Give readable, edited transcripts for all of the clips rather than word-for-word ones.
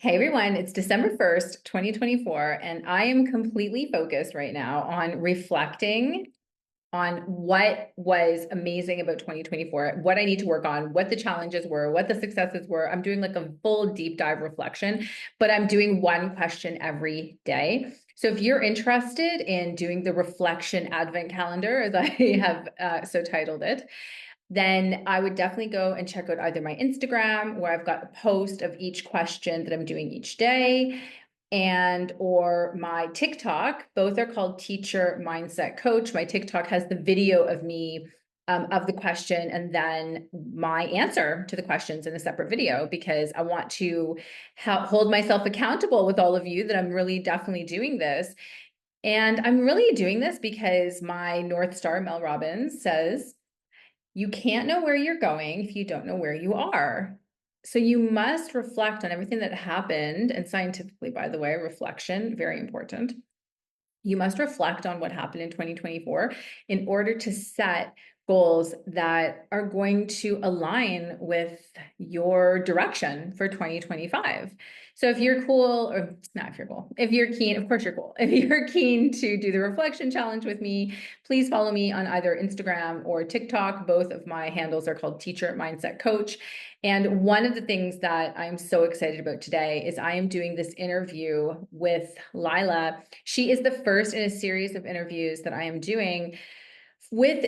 Hey everyone, it's December 1st, 2024, and I am completely focused right now on reflecting on what was amazing about 2024, what I need to work on, what the challenges were, what the successes were. I'm doing like a full deep dive reflection, but I'm doing one question every day. So if you're interested in doing the reflection advent calendar, as I have so titled it, then I would definitely go and check out either my Instagram, where I've got a post of each question that I'm doing each day, and or my TikTok. Both are called Teacher Mindset Coach. My TikTok has the video of me of the question and then my answer to the questions in a separate video, because I want to hold myself accountable with all of you that I'm really definitely doing this. And I'm really doing this because my North Star, Mel Robbins, says you can't know where you're going if you don't know where you are. So you must reflect on everything that happened. And scientifically, by the way, reflection, very important. You must reflect on what happened in 2024 in order to set goals that are going to align with your direction for 2025. So if you're cool, or not if you're cool, if you're keen, of course you're cool. If you're keen to do the reflection challenge with me, please follow me on either Instagram or TikTok. Both of my handles are called Teacher Mindset Coach. And one of the things that I'm so excited about today is I am doing this interview with Laila. She is the first in a series of interviews that I am doing with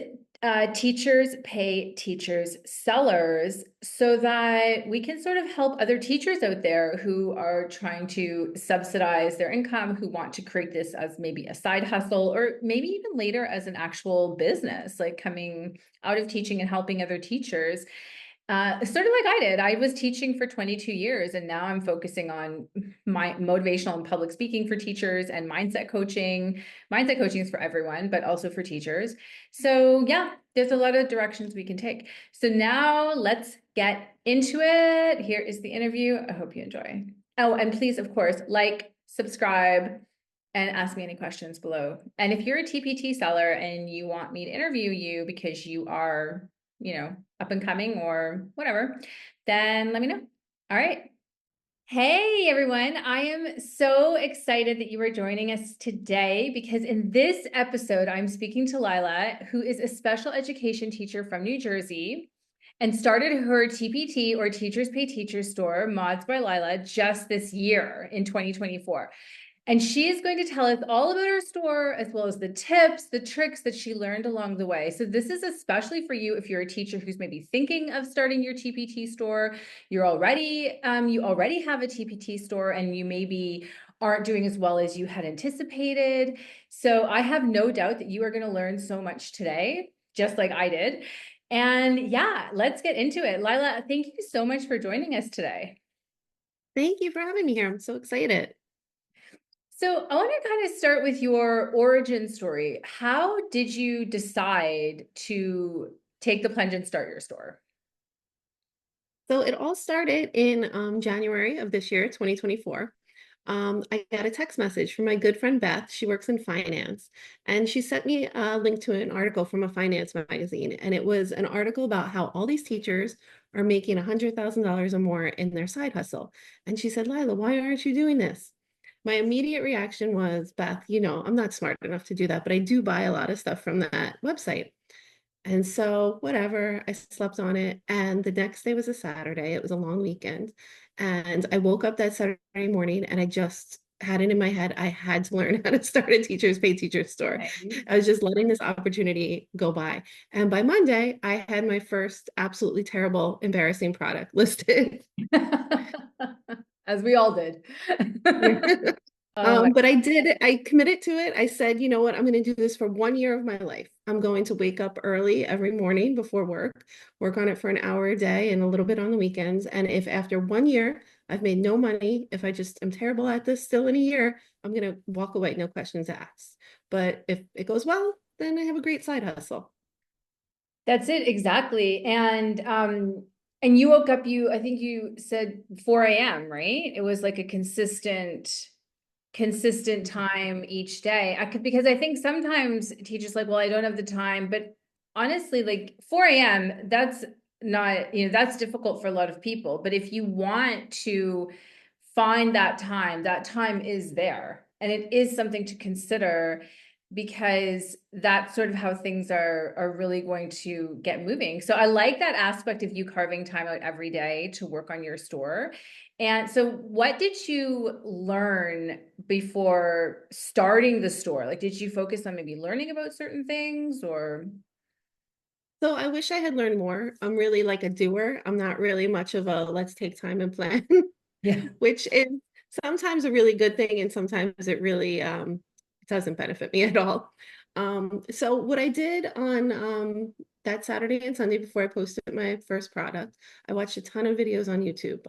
teachers pay teachers sellers, so that we can sort of help other teachers out there who are trying to subsidize their income, who want to create this as maybe a side hustle, or maybe even later as an actual business, like coming out of teaching and helping other teachers. Sort of like I did. I was teaching for 22 years, and now I'm focusing on my motivational and public speaking for teachers and mindset coaching. Mindset coaching is for everyone, but also for teachers. So yeah, there's a lot of directions we can take. So now let's get into it. Here is the interview. I hope you enjoy. Oh, and please, of course, like, subscribe, and ask me any questions below. And if you're a TPT seller and you want me to interview you because you are, up and coming or whatever, then let me know. All right. Hey everyone, I am so excited that you are joining us today, because in this episode, I'm speaking to Laila, who is a special education teacher from New Jersey and started her TPT, or Teachers Pay Teachers store, Modz by Laila, just this year in 2024. And she is going to tell us all about her store, as well as the tips, the tricks that she learned along the way. So this is especially for you if you're a teacher who's maybe thinking of starting your TPT store. You already have a TPT store, and you maybe aren't doing as well as you had anticipated. So I have no doubt that you are going to learn so much today, just like I did. And yeah, let's get into it. Laila, thank you so much for joining us today. Thank you for having me here. I'm so excited. So I want to kind of start with your origin story. How did you decide to take the plunge and start your store? So it all started in January of this year, 2024. I got a text message from my good friend Beth. She works in finance, and she sent me a link to an article from a finance magazine. And it was an article about how all these teachers are making $100,000 or more in their side hustle. And she said, Lila, why aren't you doing this? My immediate reaction was, Beth, I'm not smart enough to do that, but I do buy a lot of stuff from that website. And so, whatever, I slept on it. And the next day was a Saturday. It was a long weekend. And I woke up that Saturday morning and I just had it in my head. I had to learn how to start a teachers pay teachers store. Okay. I was just letting this opportunity go by. And by Monday, I had my first absolutely terrible, embarrassing product listed. As we all did. Oh my. But I did, I committed to it. I said, you know what, I'm going to do this for 1 year of my life. I'm going to wake up early every morning before work on it for an hour a day and a little bit on the weekends. And if after 1 year I've made no money, if I just am terrible at this still in a year, I'm going to walk away, no questions asked. But if it goes well, then I have a great side hustle. That's it, exactly. And you woke up, I think you said 4 a.m., right? It was like a consistent time each day. Because I think sometimes teachers like, well, I don't have the time, but honestly, like 4 a.m., that's not, that's difficult for a lot of people. But if you want to find that time is there. And it is something to consider because that's sort of how things are really going to get moving. So I like that aspect of you carving time out every day to work on your store. And so what did you learn before starting the store? Like, did you focus on maybe learning about certain things or? So I wish I had learned more. I'm really like a doer. I'm not really much of a let's take time and plan, Yeah. which is sometimes a really good thing and sometimes it really doesn't benefit me at all. So what I did on that Saturday and Sunday before I posted my first product, I watched a ton of videos on YouTube.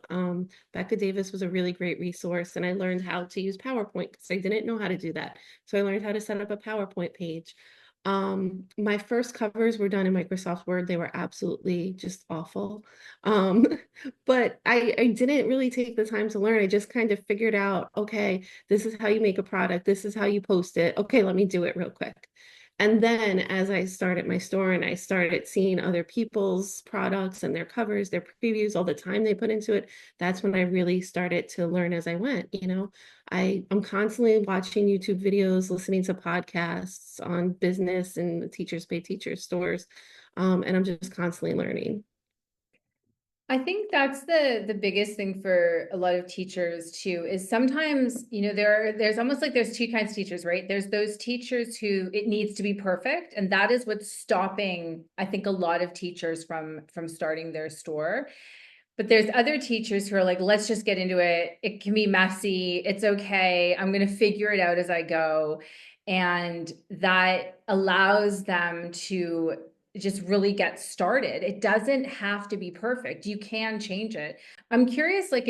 Becca Davis was a really great resource, and I learned how to use PowerPoint because I didn't know how to do that. So I learned how to set up a PowerPoint page. My first covers were done in Microsoft Word. They were absolutely just awful. Um, but I didn't really take the time to learn. I just kind of figured out, okay, this is how you make a product. This is how you post it. Okay, let me do it real quick. And then as I started my store and I started seeing other people's products and their covers, their previews, all the time they put into it, that's when I really started to learn as I went, you know. I'm constantly watching YouTube videos, listening to podcasts on business and teachers pay teachers stores. And I'm just constantly learning. I think that's the biggest thing for a lot of teachers too, is sometimes, there's almost like there's two kinds of teachers, right? There's those teachers who it needs to be perfect, and that is what's stopping, I think, a lot of teachers from starting their store. But there's other teachers who are like, let's just get into it. It can be messy. It's okay. I'm going to figure it out as I go. And that allows them to just really get started. It doesn't have to be perfect. You can change it. I'm curious, like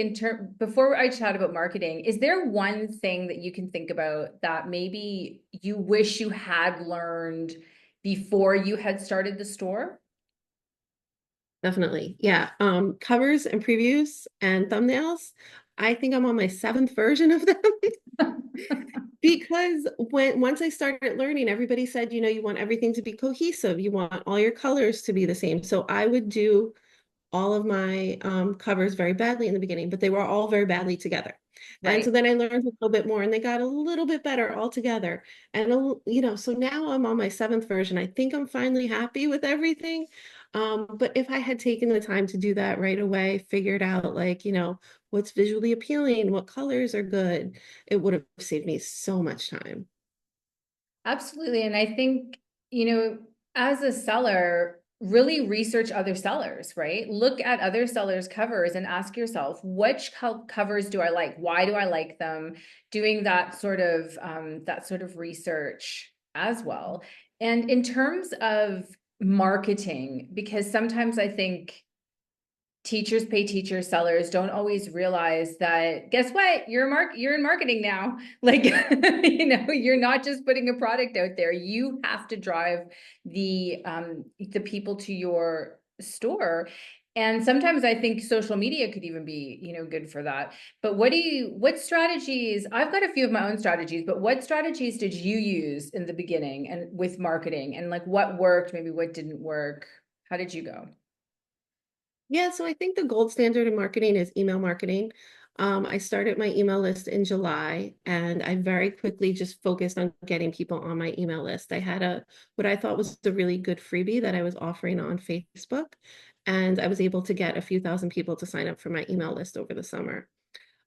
before I chat about marketing, is there one thing that you can think about that maybe you wish you had learned before you had started the store? Definitely. Yeah. Covers and previews and thumbnails. I think I'm on my seventh version of them. Because once I started learning, everybody said, you know, you want everything to be cohesive. You want all your colors to be the same. So I would do all of my covers very badly in the beginning, but they were all very badly together. And so Right. then I learned a little bit more and they got a little bit better all together. And, you know, so now I'm on my seventh version. I think I'm finally happy with everything. But if I had taken the time to do that right away, figured out like, you know, what's visually appealing, what colors are good, it would have saved me so much time. Absolutely. And I think, as a seller, really research other sellers, right? Look at other sellers' covers and ask yourself, which covers do I like? Why do I like them? Doing that sort of research as well. And in terms of marketing, because sometimes I think teachers pay teachers, sellers don't always realize that, guess what, you're in marketing now. Like, you're not just putting a product out there. You have to drive the people to your store. And sometimes I think social media could even be, good for that. But what strategies, I've got a few of my own strategies, but what strategies did you use in the beginning and with marketing, and like what worked, maybe what didn't work? How did you go? Yeah, so I think the gold standard in marketing is email marketing. I started my email list in July and I very quickly just focused on getting people on my email list. I had what I thought was a really good freebie that I was offering on Facebook, and I was able to get a few thousand people to sign up for my email list over the summer.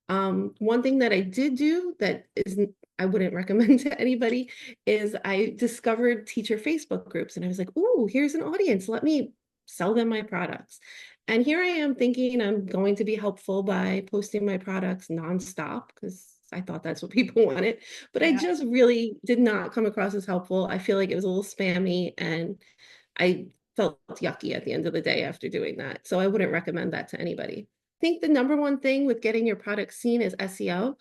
One thing that I did do that isn't, I wouldn't recommend to anybody is I discovered teacher Facebook groups and I was like, "Ooh, here's an audience. Let me sell them my products." And here I am thinking I'm going to be helpful by posting my products nonstop because I thought that's what people wanted, but I Yeah. just really did not come across as helpful. I feel like it was a little spammy and I felt yucky at the end of the day after doing that. So I wouldn't recommend that to anybody. I think the number one thing with getting your product seen is SEO.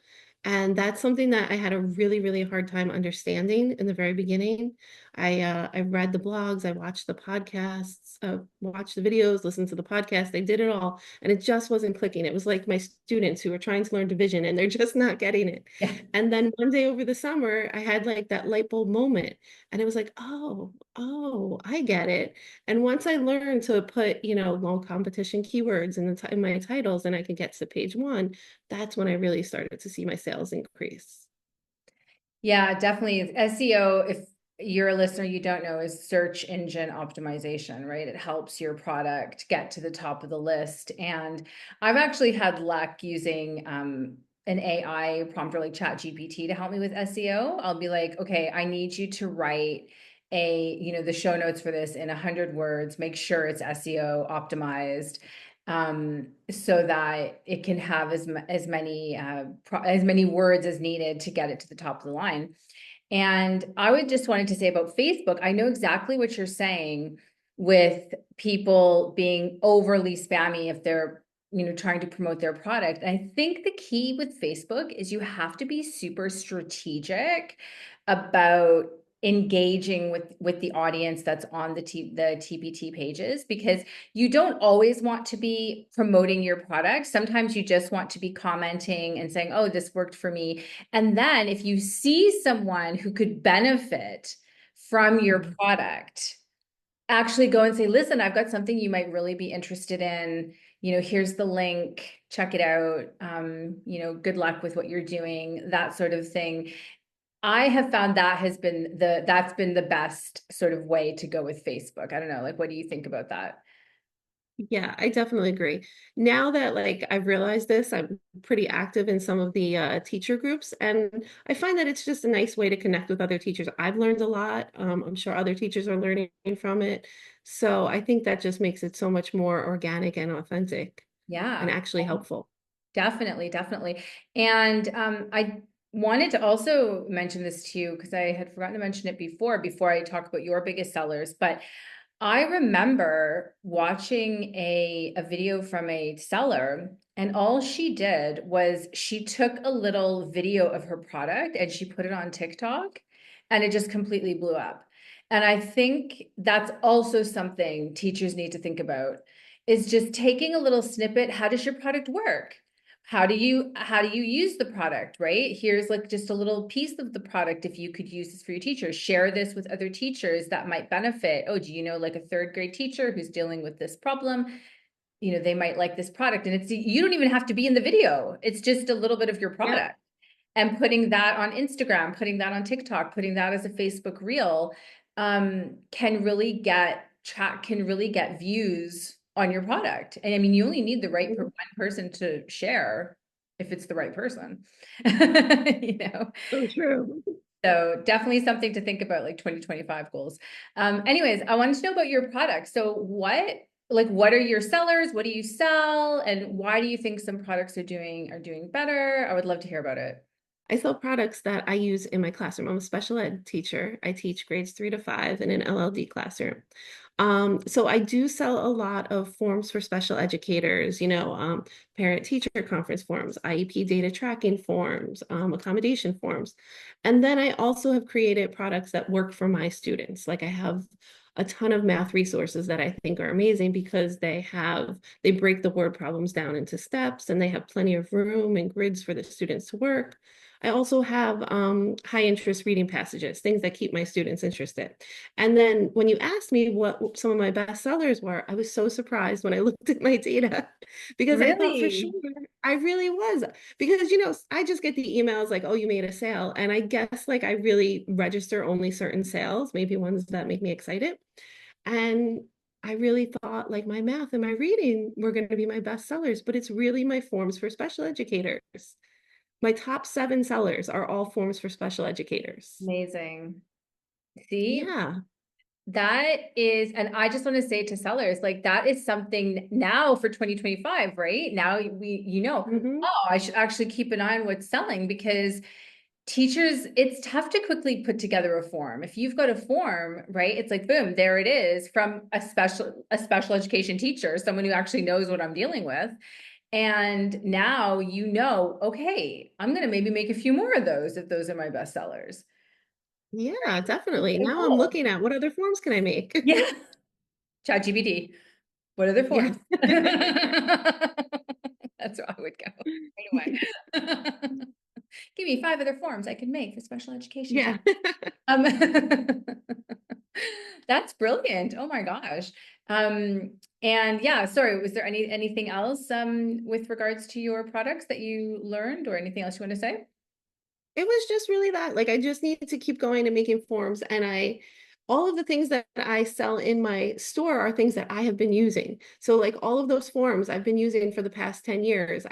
And that's something that I had a really, really hard time understanding in the very beginning. I read the blogs, I watched the podcasts, watched the videos, listened to the podcast. They did it all, and it just wasn't clicking. It was like my students who were trying to learn division and they're just not getting it. Yeah. And then one day over the summer, I had like that light bulb moment, and it was like, oh, I get it. And once I learned to put, low competition keywords in my titles, and I could get to page one, that's when I really started to see my sales increase. Yeah, definitely. SEO, if you're a listener, you don't know, is search engine optimization, right? It helps your product get to the top of the list. And I've actually had luck using an AI prompter like ChatGPT to help me with SEO. I'll be like, okay, I need you to write the show notes for this in 100 words, make sure it's SEO optimized, so that it can have as many words as needed to get it to the top of the line. And I would just wanted to say about Facebook, I know exactly what you're saying with people being overly spammy if they're trying to promote their product. And I think the key with Facebook is you have to be super strategic about engaging with the audience that's on the TPT pages, because you don't always want to be promoting your product. Sometimes you just want to be commenting and saying, oh, this worked for me. And then if you see someone who could benefit from your Mhm. product, actually go and say, listen, I've got something you might really be interested in. Here's the link, check it out. Good luck with what you're doing, that sort of thing. I have found that's been the best sort of way to go with Facebook. I don't know, like, what do you think about that? Yeah, I definitely agree. Now that like I've realized this, I'm pretty active in some of the teacher groups, and I find that it's just a nice way to connect with other teachers. I've learned a lot. I'm sure other teachers are learning from it. So I think that just makes it so much more organic and authentic and Yeah. actually helpful. Definitely, definitely. And I wanted to also mention this to you because I had forgotten to mention it before I talk about your biggest sellers. But I remember watching a video from a seller, and all she did was she took a little video of her product and she put it on TikTok, and it just completely blew up. And I think that's also something teachers need to think about, is just taking a little snippet. How does your product work? How do you use the product, right? Here's like just a little piece of the product. If you could use this for your teachers, share this with other teachers that might benefit. Oh, do you know like a third grade teacher who's dealing with this problem? They might like this product. And you don't even have to be in the video. It's just a little bit of your Yep. product. And putting that on Instagram, putting that on TikTok, putting that as a Facebook reel, can really get views on your product. And I mean, you only need the right one person to share if it's the right person. you know. So true. So definitely something to think about, like 2025 goals. Anyways, I wanted to know about your product. So what are your sellers? What do you sell? And why do you think some products are doing better? I would love to hear about it. I sell products that I use in my classroom. I'm a special ed teacher. I teach grades 3 to 5 in an LLD classroom. So I do sell a lot of forms for special educators, parent teacher conference forms, IEP data tracking forms, accommodation forms. And then I also have created products that work for my students. Like I have a ton of math resources that I think are amazing because they break the word problems down into steps, and they have plenty of room and grids for the students to work. I also have high interest reading passages, things that keep my students interested. And then when you asked me what some of my best sellers were, I was so surprised when I looked at my data because I thought for sure Really? I really was. Because, I just get the emails like, oh, you made a sale. And I guess like I really register only certain sales, maybe ones that make me excited. And I really thought like my math and my reading were going to be my best sellers, but it's really my forms for special educators. My top 7 sellers are all forms for special educators. Amazing. See, Yeah. that is, and I just want to say to sellers, like that is something now for 2025, right? Now Hmm. oh, I should actually keep an eye on what's selling, because teachers, it's tough to quickly put together a form. If you've got a form, right? It's like, boom, there it is from a special education teacher, someone who actually knows what I'm dealing with. And now you know, okay, I'm going to maybe make a few more of those if those are my best sellers. Yeah, It's definitely. so Now I'm cool. looking at what other forms can I make? Yeah. ChatGPT. What other Yeah. forms? That's where I would go right away. Give me 5 other forms I can make for special education Yeah. teachers. Um, that's brilliant. Oh my gosh. And yeah, sorry, was there anything else with regards to your products that you learned or anything else you want to say? It was just really that. Like I just need to keep going and making forms. And all of the things that I sell in my store are things that I have been using. So like all of those forms I've been using for the past 10 years.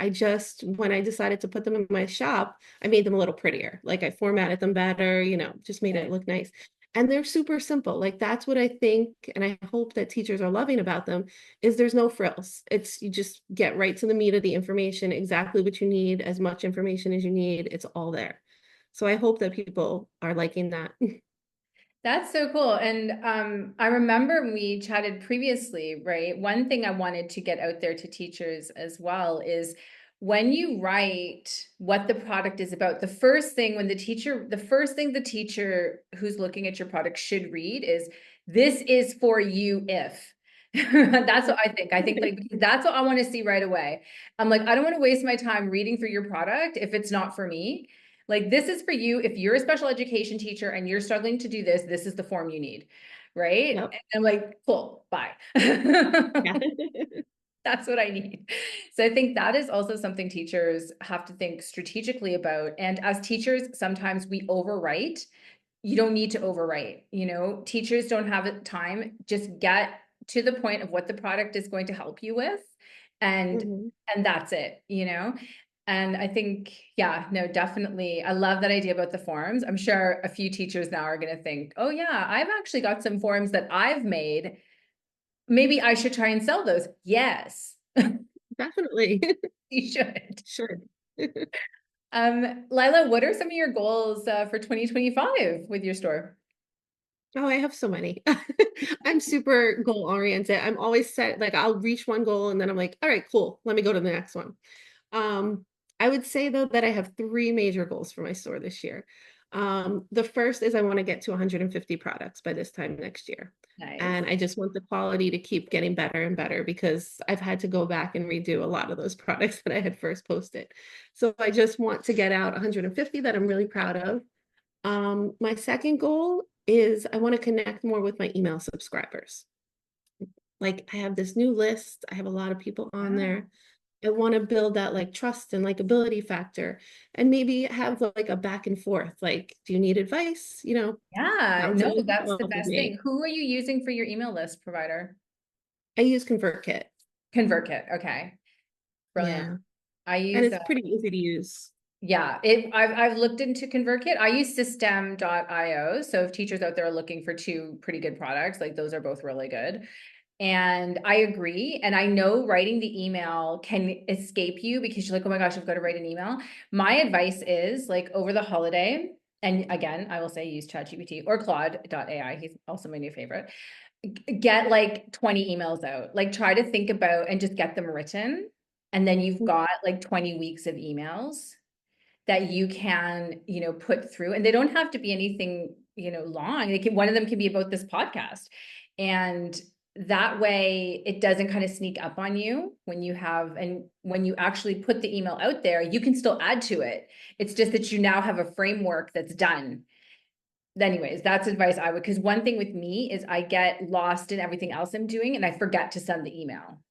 When I decided to put them in my shop, I made them a little prettier. Like I formatted them better, just made it Nice. look nice. And they're super simple. Like that's what I think, and I hope that teachers are loving about them, is there's no frills. It's you just get right to the meat of the information, exactly what you need, as much information as you need. It's all there. So I hope that people are liking that. That's so cool. And I remember when we chatted previously, right? One thing I wanted to get out there to teachers as well is when you write what the product is about, the first thing the teacher who's looking at your product should read is this is for you if. That's what I think. I think like because that's what I want to see right away. I'm like, I don't want to waste my time reading through your product if it's not for me. Like this is for you. If you're a special education teacher and you're struggling to do this, this is the form you need. Right. Yep. And I'm like, cool, bye. Yeah. That's what I need. So I think that is also something teachers have to think strategically about. And as teachers, sometimes we overwrite. You don't need to overwrite. Teachers don't have time. Just get to the point of what the product is going to help you with. And Mhm. and that's it. And I think, yeah, no, definitely. I love that idea about the forms. I'm sure a few teachers now are going to think, oh, yeah, I've actually got some forms that I've made. Maybe I should try and sell those. Yes, Definitely. you should. Sure. Laila, what are some of your goals for 2025 with your store? Oh, I have so many. I'm super goal oriented. I'm always set, like I'll reach one goal and then I'm like, all right, cool. Let me go to the next one. Um, I would say though that I have three major goals for my store this year. The first is I want to get to 150 products by this time next year. Nice. And I just want the quality to keep getting better and better because I've had to go back and redo a lot of those products that I had first posted. So I just want to get out 150 that I'm really proud of. My second goal is I want to connect more with my email subscribers. Like I have this new list, I have a lot of people on Yeah. there. I want to build that like trust and likability factor and maybe have like a back and forth. Like, do you need advice? Yeah, Bounce no, ideas that's the off of best thing. me. Who are you using for your email list provider? I use ConvertKit. ConvertKit. Okay. Brilliant. Yeah. I And use it's pretty easy to use. yeah, I've looked into ConvertKit. I use system.io. So if teachers out there are looking for two pretty good products, like those are both really good. And I agree. And I know writing the email can escape you because you're like, oh my gosh, I've got to write an email. My advice is like over the holiday, and again, I will say use ChatGPT or Claude.ai. He's also my new favorite. Get like 20 emails out. Like try to think about and just get them written. And then you've got like 20 weeks of emails that you can, put through. And they don't have to be anything, long. One of them can be about this podcast. And that way it doesn't kind of sneak up on you and when you actually put the email out there, you can still add to it. It's just that you now have a framework that's done. Anyways, that's advice I would, because one thing with me is I get lost in everything else I'm doing and I forget to send the email.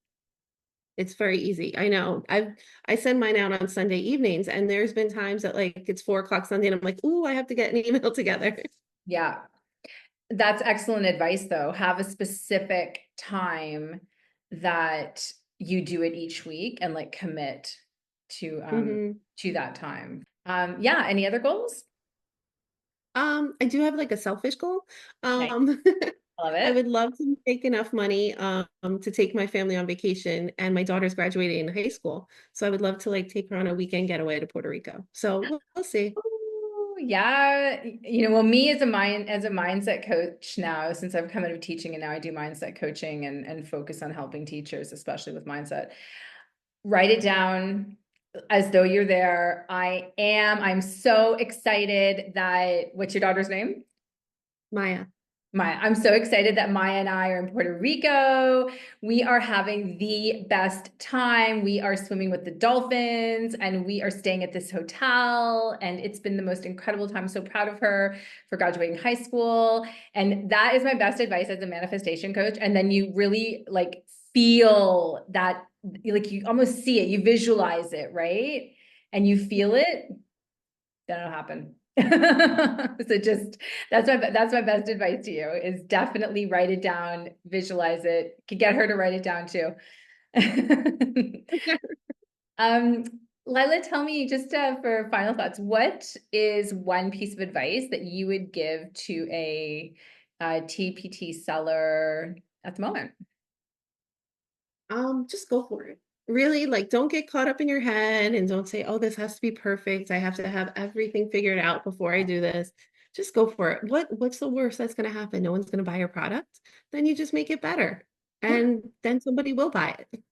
It's very easy. I know. I send mine out on Sunday evenings, and there's been times that like it's 4 o'clock Sunday, and I'm like, ooh, I have to get an email together. Yeah. That's excellent advice, though. Have a specific time that you do it each week and like commit hmm to that time. Yeah, any other goals? I do have like a selfish goal. Nice. Um, I love I it. would love to make enough money to take my family on vacation, and my daughter's graduating in high school, so I would love to like take her on a weekend getaway to Puerto Rico. So we'll see. Ooh, yeah, well, me as a mindset coach now, since I've come out of teaching and now I do mindset coaching and focus on helping teachers, especially with mindset. Write it down as though you're there. I'm so excited that, what's your daughter's name? Maya. Maya. I'm so excited that Maya and I are in Puerto Rico. We are having the best time. We are swimming with the dolphins and we are staying at this hotel. And it's been the most incredible time. I'm so proud of her for graduating high school. And that is my best advice as a manifestation coach. And then you really like feel that, like you almost see it, you visualize it, right? And you feel it, then it'll happen. So just that's my best advice to you is definitely write it down, visualize it. Could get her to write it down too. Um, Laila, tell me just for final thoughts, what is one piece of advice that you would give to a TPT seller at the moment? Just go for it. Really, like, don't get caught up in your head and don't say, oh, this has to be perfect. I have to have everything figured out before I do this. Just go for it. What's the worst that's going to happen? No one's going to buy your product. Then you just make it better. Yeah. And then somebody will buy it.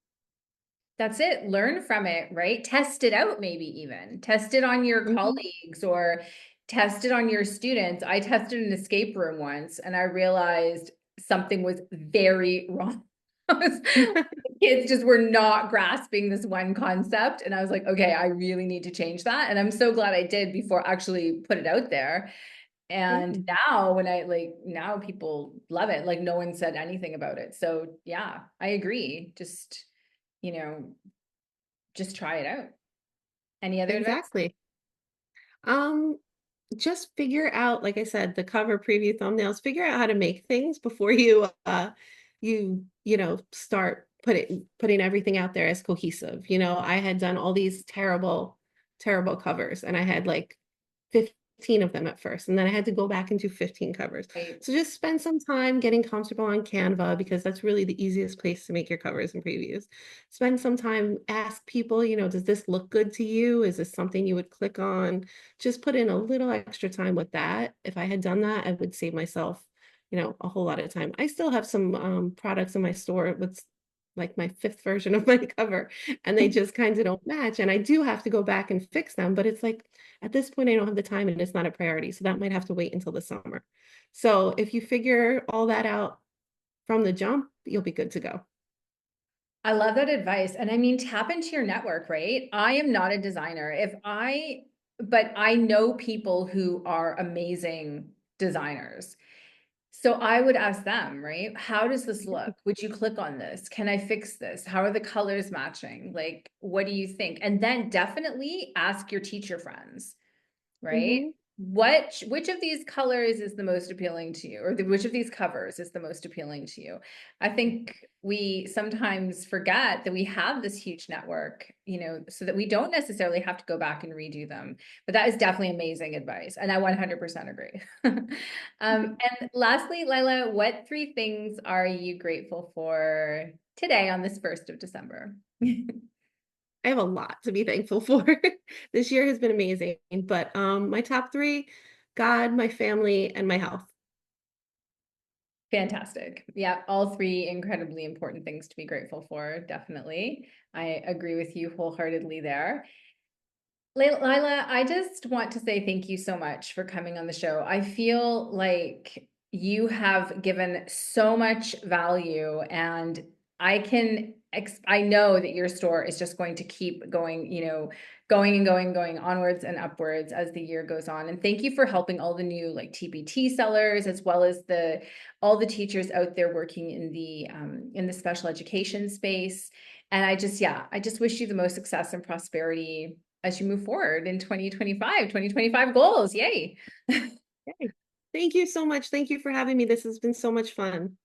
That's it. Learn from it, right? Test it out, maybe even. Test it on your Mhm. colleagues or test it on your students. I tested an escape room once and I realized something was very wrong. Kids just were not grasping this one concept. And I was like, okay, I really need to change that. And I'm so glad I did before I actually put it out there. And Mhm. now when I like now people love it. Like no one said anything about it. So yeah, I agree. Just, you know, just try it out. Any other advice? Exactly. Um, just figure out, like I said, the cover, preview, thumbnails, figure out how to make things before you start putting everything out there as cohesive. I had done all these terrible covers and I had like 15 of them at first, and then I had to go back and do 15 covers. Right. So just spend some time getting comfortable on Canva because that's really the easiest place to make your covers and previews. Spend some time, ask people, does this look good to you? Is this something you would click on? Just put in a little extra time with that. If I had done that, I would save myself, a whole lot of time. I still have some products in my store with like my fifth version of my cover, and they just kind of don't match. And I do have to go back and fix them, but it's like at this point, I don't have the time and it's not a priority. So that might have to wait until the summer. So if you figure all that out from the jump, you'll be good to go. I love that advice. And I mean, tap into your network, right? I am not a designer. But I know people who are amazing designers. So I would ask them, right? How does this look? Would you click on this? Can I fix this? How are the colors matching? Like, what do you think? And then definitely ask your teacher friends, right? Hmm. Which of these colors is the most appealing to you, or which of these covers is the most appealing to you? I think we sometimes forget that we have this huge network, so that we don't necessarily have to go back and redo them. But that is definitely amazing advice, and I 100% agree. And lastly, Laila, what three things are you grateful for today on this 1st of December? I have a lot to be thankful for. This year has been amazing, but my top three, God, my family, and my health. Fantastic. Yeah, all three incredibly important things to be grateful for, definitely. I agree with you wholeheartedly there. Lila, I just want to say thank you so much for coming on the show. I feel like you have given so much value and I know that your store is just going to keep going, going and going, going onwards and upwards as the year goes on. And thank you for helping all the new like TPT sellers as well as all the teachers out there working in the special education space. And I just wish you the most success and prosperity as you move forward in 2025 goals. Yay. Yay. Thank you so much. Thank you for having me. This has been so much fun.